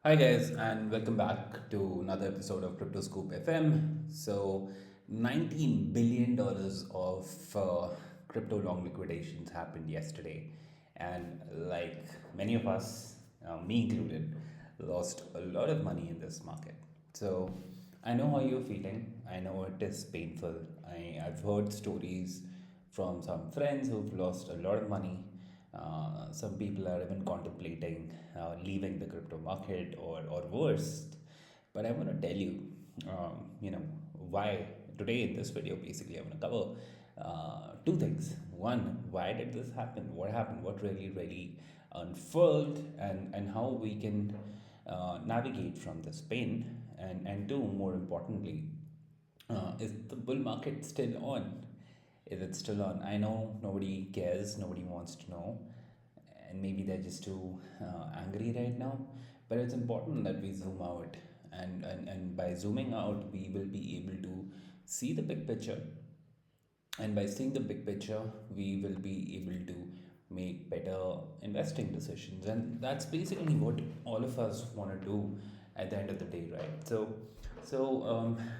Hi guys, and welcome back to another episode of Crypto Scoop FM. So, $19 billion of crypto long liquidations happened yesterday, and like many of us, me included, lost a lot of money in this market. So, I know how you're feeling. I know it is painful. I've heard stories from some friends who've lost a lot of money. Some people are even contemplating leaving the crypto market or worse. But I want to tell you, why today in this video, basically, I want to cover two things. One, why did this happen? What happened? What really unfurled? And how we can navigate from this pain. And two, more importantly, is the bull market still on? Is it still on? I know nobody cares, nobody wants to know, and maybe they're just too angry right now. But it's important that we zoom out, and by zooming out, we will be able to see the big picture, and by seeing the big picture, we will be able to make better investing decisions. And that's basically what all of us want to do at the end of the day, right? So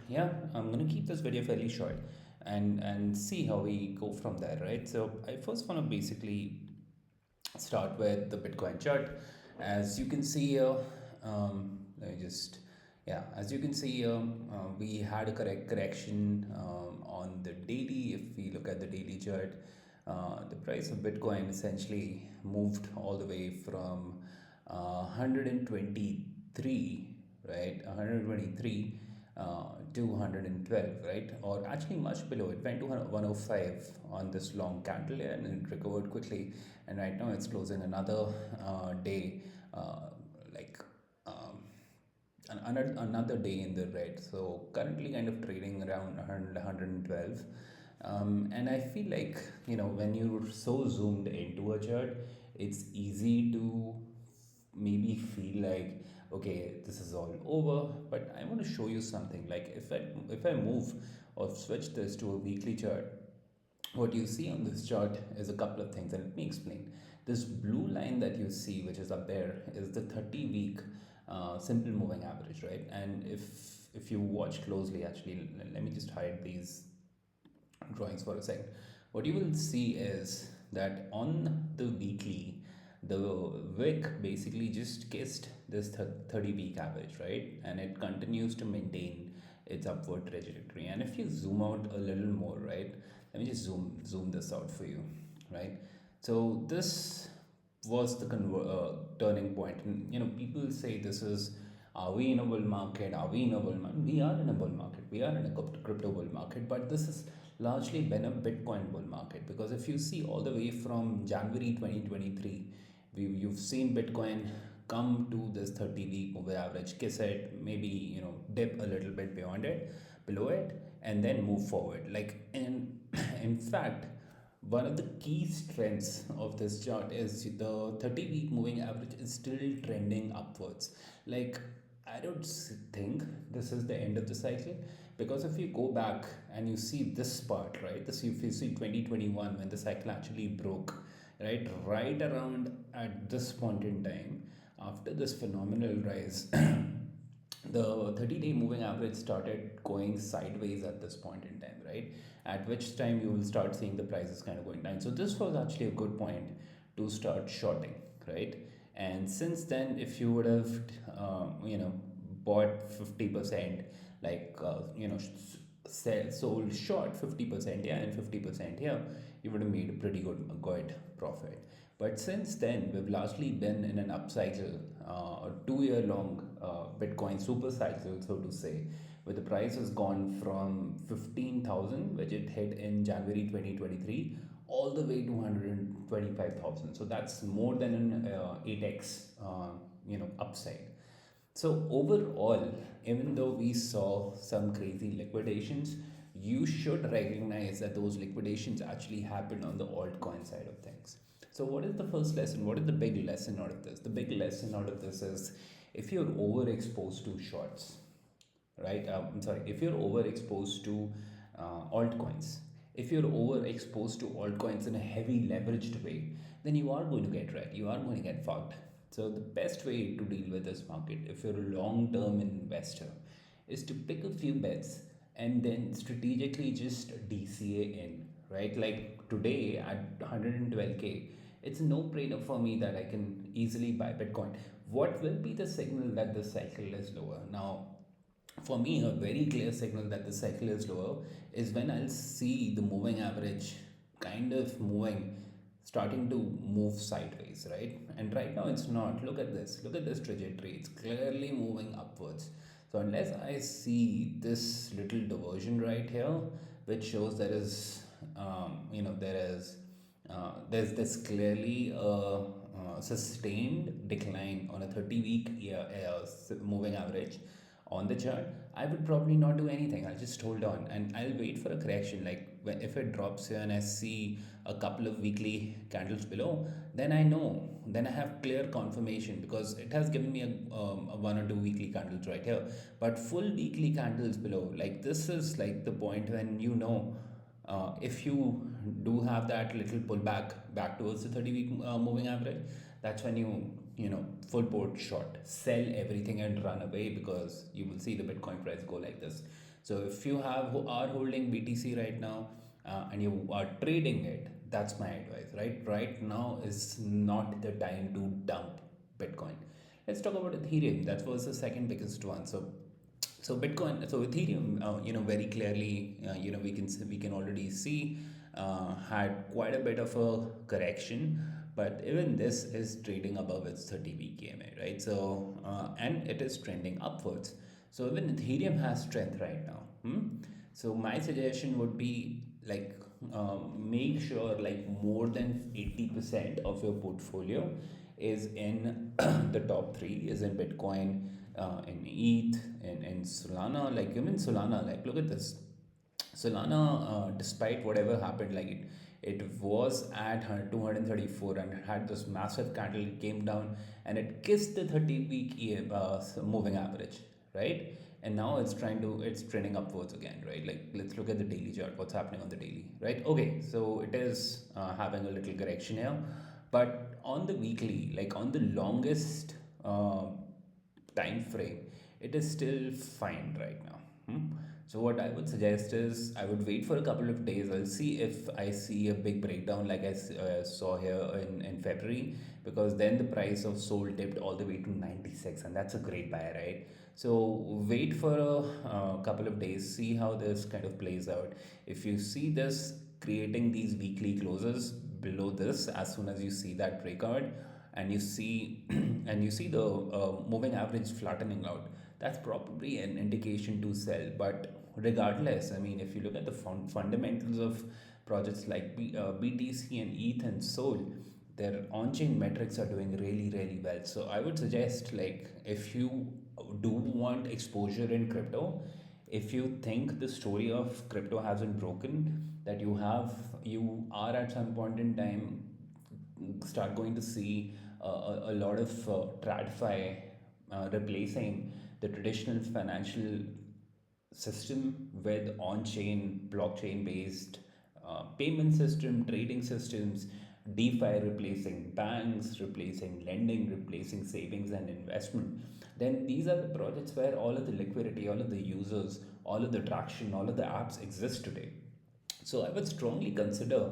yeah, I'm gonna keep this video fairly short and see how we go from there, right? So I first want to basically start with the Bitcoin chart. As you can see here, let me just, yeah, as you can see here, we had a correction on the daily. If we look at the daily chart, the price of Bitcoin essentially moved all the way from 123, right? 123 to 112, right? Or actually much below. It went to 105 on this long candle here and it recovered quickly. And right now it's closing another day, like um, another day in the red. So currently kind of trading around 112. And I feel like, when you're so zoomed into a chart, it's easy to maybe feel like, okay, this is all over. But I want to show you something. Like if I move or switch this to a weekly chart, what you see on this chart is a couple of things, and let me explain. This blue line that you see, which is up there, is the 30-week simple moving average, right? And if you watch closely, actually, let me just hide these drawings for a second. What you will see is that on the weekly, the wick basically just kissed this 30-week average, right? And it continues to maintain its upward trajectory. And if you zoom out a little more, right? Let me just zoom this out for you, right? So this was the turning point. And people say this is, are we in a bull market? Are we in a bull market? We are in a bull market. We are in a crypto bull market. But this has largely been a Bitcoin bull market, because if you see all the way from January 2023, you've seen Bitcoin come to this 30-week moving average, kiss it, maybe dip a little bit beyond it, below it, and then move forward. Like in fact, one of the key strengths of this chart is the 30-week moving average is still trending upwards. Like, I don't think this is the end of the cycle, because if you go back and you see this part, right? This, if you see 2021, when the cycle actually broke, right around at this point in time, after this phenomenal rise, the 30-day moving average started going sideways at this point in time, right? At which time you will start seeing the prices kind of going down. So this was actually a good point to start shorting, right? And since then, if you would have bought 50%, like sold short 50%, yeah, and 50% here, you would have made a pretty good profit. But since then, we've largely been in an upcycle, a 2 year long Bitcoin super cycle, so to say, where the price has gone from 15,000, which it hit in January 2023, all the way to 125,000. So that's more than an 8x, upside. So overall, even though we saw some crazy liquidations, you should recognize that those liquidations actually happened on the altcoin side of things. So what is the first lesson? What is the big lesson out of this? The big lesson out of this is, if you're overexposed to shorts, right? I'm sorry, if you're overexposed to altcoins, if you're overexposed to altcoins in a heavy leveraged way, then you are going to get wrecked. You are going to get fucked. So the best way to deal with this market, if you're a long-term investor, is to pick a few bets and then strategically just DCA in, right? Like today at 112K, it's a no-brainer for me that I can easily buy Bitcoin. What will be the signal that the cycle is lower? Now, for me, a very clear signal that the cycle is lower is when I'll see the moving average kind of starting to move sideways, right? And right now it's not. Look at this trajectory. It's clearly moving upwards. So unless I see this little diversion right here, which shows there's this clearly sustained decline on a 30-week moving average on the chart, I would probably not do anything. I'll just hold on and I'll wait for a correction. Like if it drops here and I see a couple of weekly candles below, then I know, then I have clear confirmation because it has given me a one or two weekly candles right here. But full weekly candles below, like this is like the point when you know if you do have that little pullback back towards the 30-week moving average, that's when you full port short, sell everything and run away because you will see the Bitcoin price go like this. So if you are holding BTC right now and you are trading it, that's my advice. Right now is not the time to dump Bitcoin. Let's talk about Ethereum. That was the second biggest one. So Ethereum, very clearly, we can already see had quite a bit of a correction, but even this is trading above its 30-week EMA, right? So and it is trending upwards. So even Ethereum has strength right now. So my suggestion would be like make sure like more than 80% of your portfolio is in the top three is in Bitcoin, in ETH, in Solana. Like even Solana, like look at this. Solana, despite whatever happened, like it was at 234 and had this massive candle. It came down and it kissed the 30-week moving average, right? And now it's trending upwards again, right? Like let's look at the daily chart. What's happening on the daily, right? Okay, so it is having a little correction here, but on the weekly, like on the longest time frame, it is still fine right now. So what I would suggest is I would wait for a couple of days. I'll see if I see a big breakdown like I saw here in February, because then the price of Sol dipped all the way to 96, and that's a great buy, right? So wait for a couple of days, see how this kind of plays out. If you see this creating these weekly closes below this, as soon as you see that breakout, and you see and you see the moving average flattening out, that's probably an indication to sell. But regardless, I mean, if you look at the fundamentals of projects like BTC and ETH and Sol, their on-chain metrics are doing really really well. So I would suggest, like, if you do want exposure in crypto, if you think the story of crypto hasn't broken, that you are at some point in time start going to see a lot of TradFi replacing the traditional financial system with on-chain, blockchain-based payment system, trading systems, DeFi replacing banks, replacing lending, replacing savings and investment. Then these are the projects where all of the liquidity, all of the users, all of the traction, all of the apps exist today. So I would strongly consider,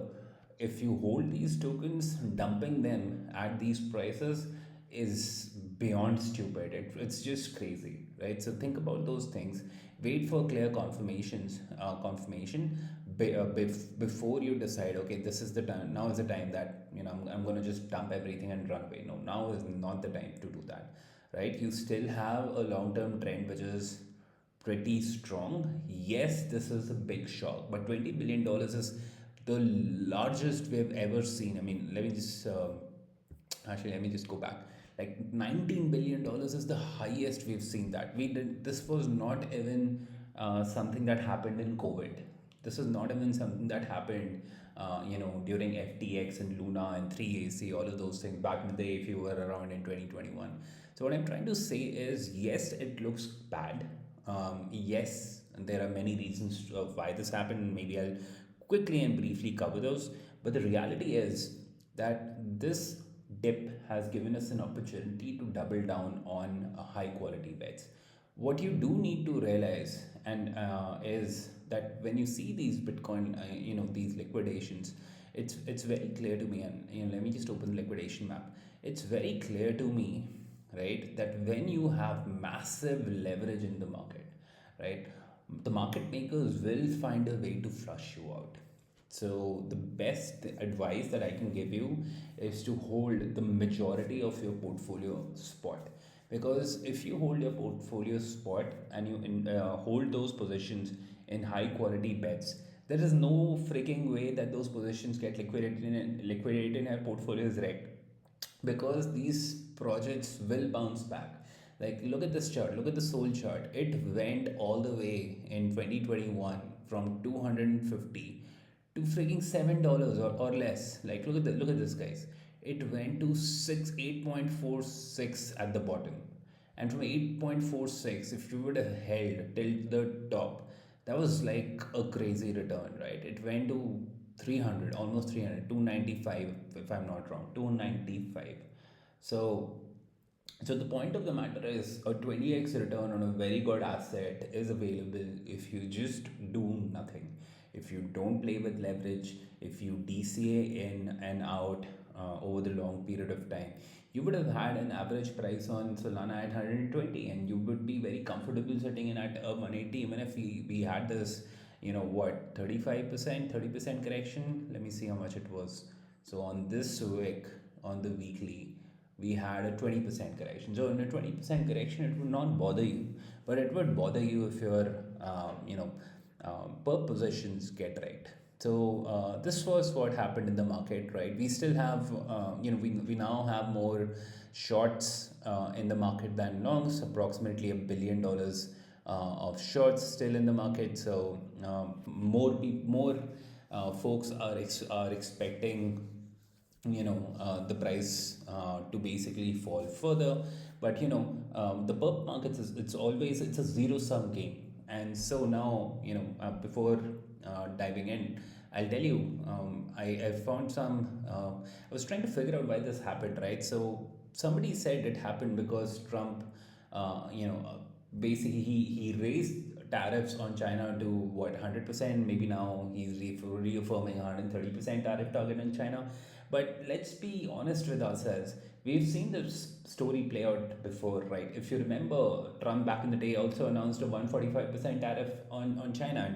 if you hold these tokens, dumping them at these prices is beyond stupid. It's just crazy, right? So think about those things. Wait for clear confirmation before you decide. Okay, this is the time. Now is the time that I'm going to just dump everything and run away. No, now is not the time to do that, right? You still have a long-term trend which is pretty strong. Yes, this is a big shock, but $20 billion is the largest we've ever seen. I mean, let me just go back. Like $19 billion is the highest we've seen. That we did. This was not even something that happened in COVID. This is not even something that happened, during FTX and Luna and 3AC, all of those things back in the day, if you were around in 2021. So what I'm trying to say is, yes, it looks bad. Yes, there are many reasons of why this happened. Maybe I'll quickly and briefly cover those. But the reality is that this dip has given us an opportunity to double down on high quality bets. What you do need to realize and is that when you see these Bitcoin, these liquidations, it's very clear to me. And let me just open the liquidation map. It's very clear to me, right, that when you have massive leverage in the market, right, the market makers will find a way to flush you out. So the best advice that I can give you is to hold the majority of your portfolio spot. Because if you hold your portfolio spot and you hold those positions in high quality bets, there is no freaking way that those positions get liquidated in your portfolio is wrecked, because these projects will bounce back. Like, look at this chart, look at the Soul chart. It went all the way in 2021 from 250 to freaking $7 or less. Like, look at this, guys. It went to 8.46 at the bottom, and from 8.46, if you would have held till the top, that was like a crazy return, right? It went to 300, almost 300, 295, if I'm not wrong, 295. So so the point of the matter is a 20x return on a very good asset is available if you just do nothing. If you don't play with leverage, if you DCA in and out over the long period of time, you would have had an average price on Solana at 120, and you would be very comfortable sitting in at a 180 even if we had this, 35%, 30% correction. Let me see how much it was. So on this wick, on the weekly, we had a 20% correction. So in a 20% correction, it would not bother you, but it would bother you if your per positions get right. So this was what happened in the market, right? We still have, we now have more shorts in the market than longs, approximately $1 billion of shorts still in the market. So more folks are expecting the price to basically fall further. But the perp markets it's a zero sum game. And so now, before diving in, I'll tell you, I found I was trying to figure out why this happened, right? So somebody said it happened because Trump, basically he raised tariffs on China to what, 100%. Maybe now he's reaffirming 130% tariff target on China. But let's be honest with ourselves. We've seen this story play out before, right? If you remember, Trump back in the day also announced a 145% tariff on China,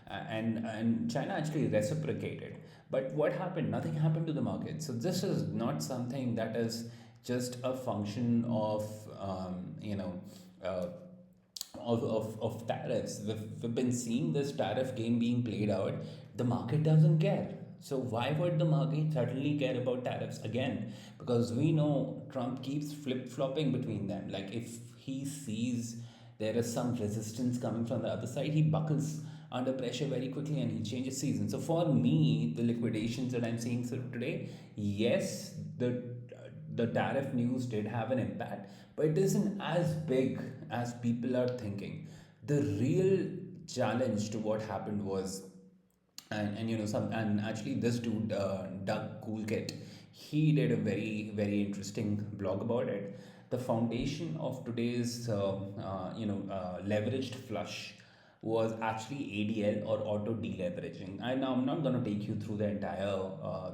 and China actually reciprocated. But what happened? Nothing happened to the market. So this is not something that is just a function of uh, of tariffs. We've been seeing this tariff game being played out. The market doesn't care. So why would the market suddenly care about tariffs again? Because we know Trump keeps flip flopping between them. Like, if he sees there is some resistance coming from the other side, he buckles under pressure very quickly and he changes season. So for me, the liquidations that I'm seeing today, yes, the tariff news did have an impact, but it isn't as big as people are thinking. The real challenge to what happened was, and some, and actually this dude, Doug Coolkit, he did a very interesting blog about it. The foundation of today's leveraged flush was actually ADL, or auto deleveraging. And now I'm not going to take you through the entire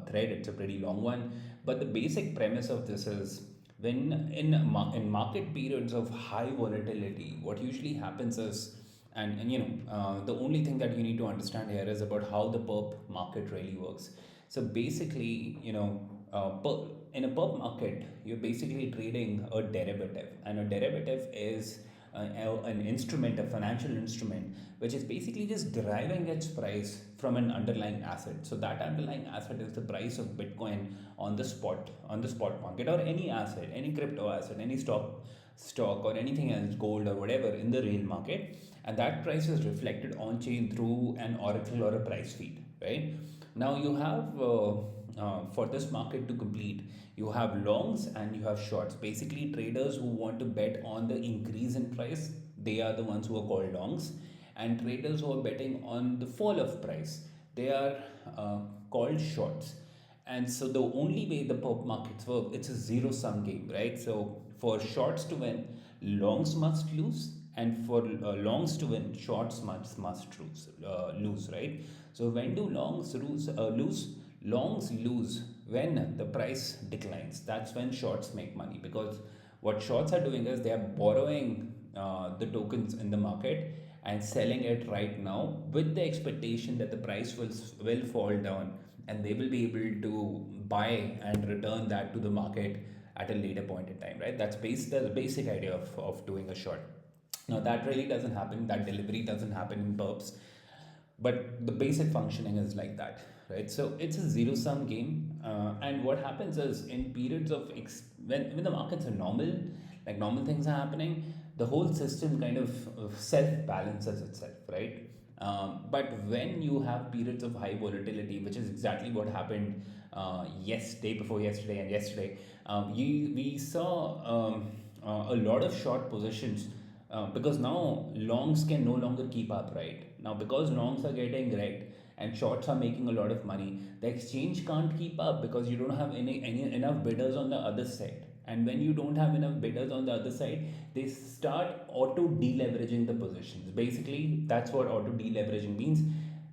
thread, it's a pretty long one. But the basic premise of this is, when in market periods of high volatility, what usually happens is, the only thing that you need to understand here is about how the perp market really works. So basically, in a perp market, you're basically trading a derivative, and a derivative is an instrument, a financial instrument, which is basically just deriving its price from an underlying asset. So that underlying asset is the price of Bitcoin on the spot market, or any asset, any crypto asset, any stock or anything else, gold or whatever, in the real market, and that price is reflected on chain through an oracle or a price feed, right? Now you have for this market to complete, you have longs and you have shorts. Basically, traders who want to bet on the increase in price, they are the ones who are called longs, and traders who are betting on the fall of price, they are called shorts. And so the only way the pop markets work, it's a zero sum game, right? So for shorts to win, longs must lose, and for longs to win, shorts must lose, right? So when do longs lose? Longs lose when the price declines. That's when shorts make money, because what shorts are doing is they are borrowing the tokens in the market and selling it right now with the expectation that the price will fall down, and they will be able to buy and return that to the market at a later point in time, right? That's the basic idea of doing a short. Now that really doesn't happen, that delivery doesn't happen in perps, but the basic functioning is like that, right? So it's a zero sum game, and what happens is in periods of when the markets are normal, like normal things are happening, the whole system kind of self balances itself, right? But when you have periods of high volatility, which is exactly what happened yes day before yesterday and yesterday, we saw a lot of short positions, because now longs can no longer keep up, right? Now, because longs are getting wrecked and shorts are making a lot of money, the exchange can't keep up because you don't have any enough bidders on the other side. And when you don't have enough bidders on the other side, they start auto deleveraging the positions. Basically, that's what auto deleveraging means.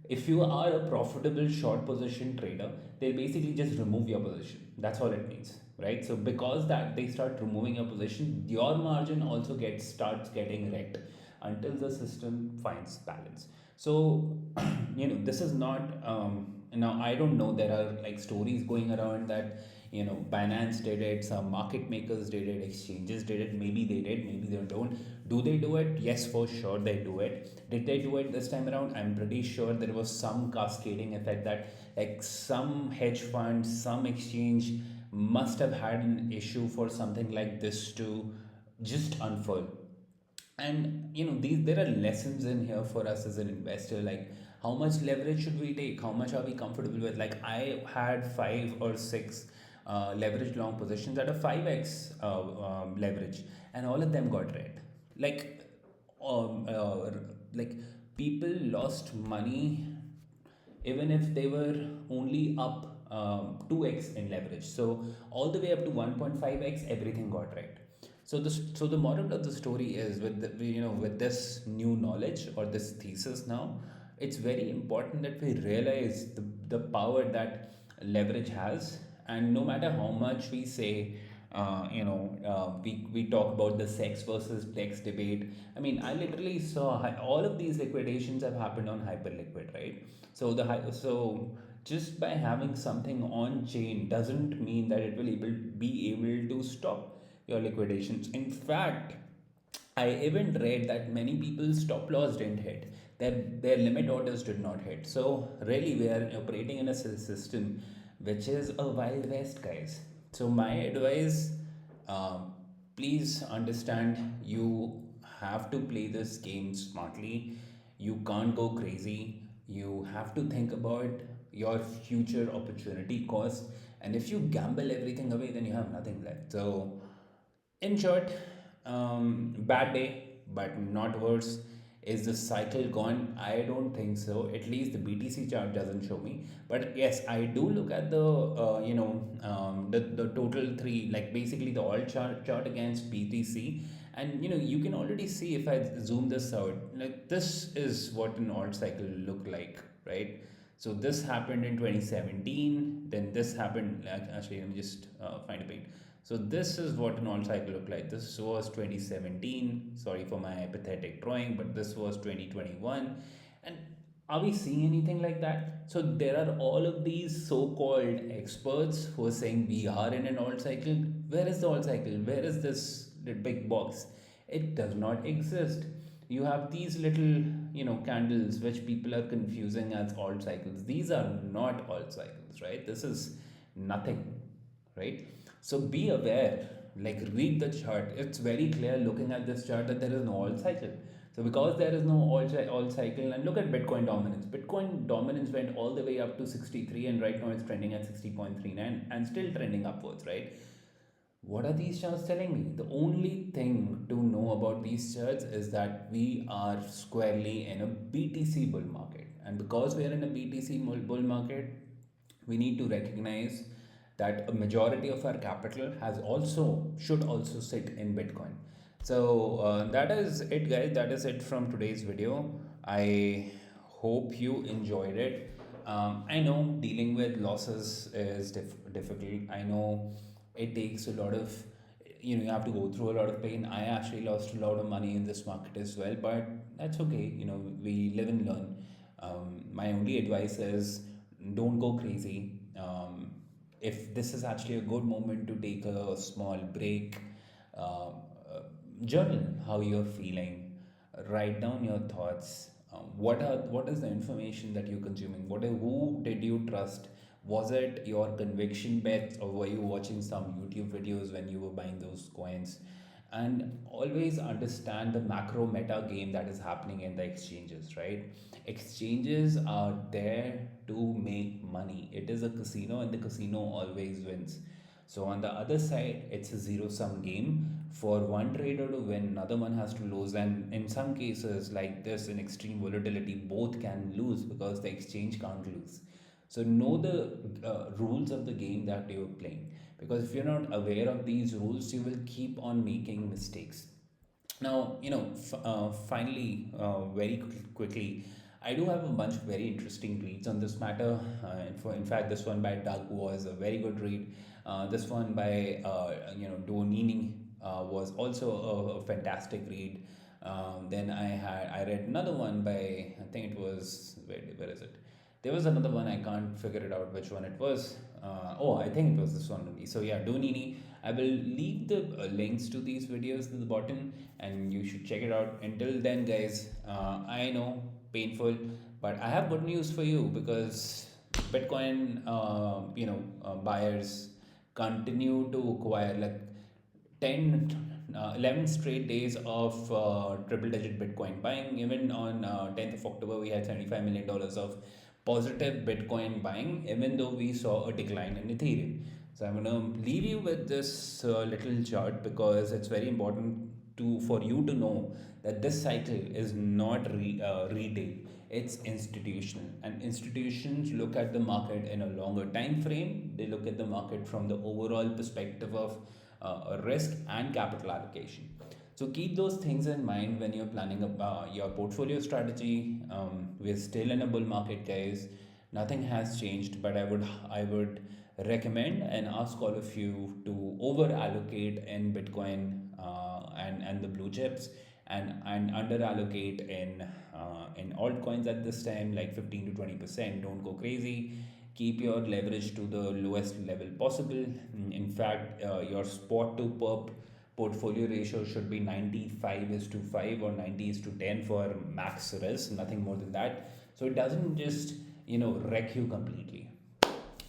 If you are a profitable short position trader, they basically just remove your position. That's all it means, right? So because that they start removing your position, your margin also gets starts getting wrecked until the system finds balance. So this is not now, I don't know, there are like stories going around that Binance did it, some market makers did it, exchanges did it. Maybe they did, maybe they don't. Do they do it? Yes, for sure they do it. Did they do it this time around? I'm pretty sure there was some cascading effect, that like some hedge fund, some exchange must have had an issue for something like this to just unfold. And these there are lessons in here for us as an investor, like how much leverage should we take, how much are we comfortable with. Like I had 5 or 6 leverage long positions at a 5x leverage, and all of them got red. like um, uh, like people lost money even if they were only up 2x in leverage. So all the way up to 1.5x, everything got right. So the moral of the story is, with this new knowledge or this thesis now, it's very important that we realize the power that leverage has. And no matter how much we say, we talk about the sex versus flex debate. I mean, I literally saw all of these liquidations have happened on hyperliquid, right? So just by having something on chain doesn't mean that it will be able to stop your liquidations. In fact, I even read that many people's stop loss didn't hit. Their limit orders did not hit. So really, we are operating in a system which is a wild west, guys. So my advice, um, please understand, you have to play this game smartly. You can't go crazy. You have to think about your future opportunity cost. And if you gamble everything away, then you have nothing left. So in short, bad day, but not worse. Is the cycle gone? I don't think so. At least the BTC chart doesn't show me. But yes, I do look at the the total three, like basically the all chart against BTC, and you can already see, if I zoom this out, like this is what an alt cycle look like, right? So this happened in 2017. Then this happened. Actually, let me just find a page. So this is what an on cycle looked like. This was 2017. Sorry for my pathetic drawing, but this was 2021. And are we seeing anything like that? So there are all of these so-called experts who are saying we are in an alt cycle. Where is the alt cycle? Where is this big box? It does not exist. You have these little, candles which people are confusing as alt cycles. These are not alt cycles, right? This is nothing, right? So be aware, like read the chart. It's very clear looking at this chart that there is no alt cycle. So because there is no alt cycle, and look at Bitcoin dominance. Bitcoin dominance went all the way up to 63, and right now it's trending at 60.39 and still trending upwards, right? What are these charts telling me? The only thing to know about these charts is that we are squarely in a BTC bull market. And because we are in a BTC bull market, we need to recognize that a majority of our capital has also should also sit in Bitcoin. So that is it, guys. That is it from today's video. I hope you enjoyed it. I know dealing with losses is difficult. I know it takes a lot of, you have to go through a lot of pain. I actually lost a lot of money in this market as well, but that's okay. We live and learn. My only advice is don't go crazy. If this is actually a good moment to take a small break, journal how you're feeling, write down your thoughts. What is the information that you're consuming? Who did you trust? Was it your conviction bets, or were you watching some YouTube videos when you were buying those coins? And always understand the macro meta game that is happening in the exchanges, right? Exchanges are there to make money. It is a casino, and the casino always wins. So on the other side, it's a zero sum game. For one trader to win, another one has to lose, and in some cases like this, in extreme volatility, both can lose because the exchange can't lose. So know the rules of the game that you're playing, because if you're not aware of these rules, you will keep on making mistakes. Now, finally, very quickly, I do have a bunch of very interesting reads on this matter. In fact, this one by Doug was a very good read. This one by Donini was also a fantastic read. Then I read another one by, I think it was, where is it? There was another one, I can't figure it out which one it was. I think it was this one only. So yeah, Donini. I will leave the links to these videos at the bottom, and you should check it out. Until then, guys, I know, painful, but I have good news for you, because Bitcoin, buyers continue to acquire, like, 11 straight days of triple digit Bitcoin buying. Even on 10th of October, we had $75 million of positive Bitcoin buying, even though we saw a decline in Ethereum. So I'm going to leave you with this little chart, because it's very important for you to know that this cycle is not retail, it's institutional, and institutions look at the market in a longer time frame. They look at the market from the overall perspective of risk and capital allocation. So keep those things in mind when you're planning your portfolio strategy. We're still in a bull market, guys. Nothing has changed, but I would recommend and ask all of you to over allocate in Bitcoin, and the blue chips, and under allocate in altcoins at this time, like 15 to 20%. Don't go crazy. Keep your leverage to the lowest level possible. In fact, your spot to perp portfolio ratio should be 95 is to 5 or 90 is to 10 for max risk, nothing more than that. So it doesn't just wreck you completely.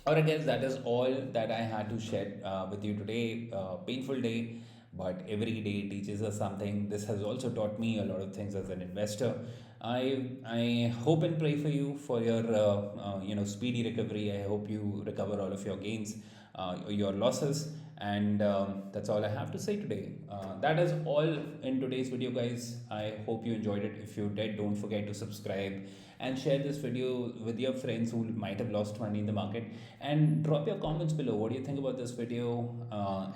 Alright, guys, that is all that I had to share with you today. Painful day, but every day teaches us something. This has also taught me a lot of things as an investor. I hope and pray for you for your speedy recovery. I hope you recover all of your gains, your losses, and that's all I have to say today. That is all in today's video, guys. I hope you enjoyed it. If you did, don't forget to subscribe and share this video with your friends who might have lost money in the market, and drop your comments below. What do you think about this video?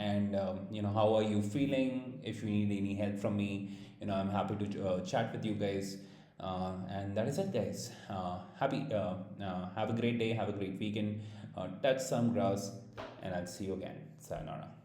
And how are you feeling? If you need any help from me, I'm happy to chat with you guys. And that is it, guys. Have a great day, have a great weekend. Touch some grass, and I'll see you again. Sayonara.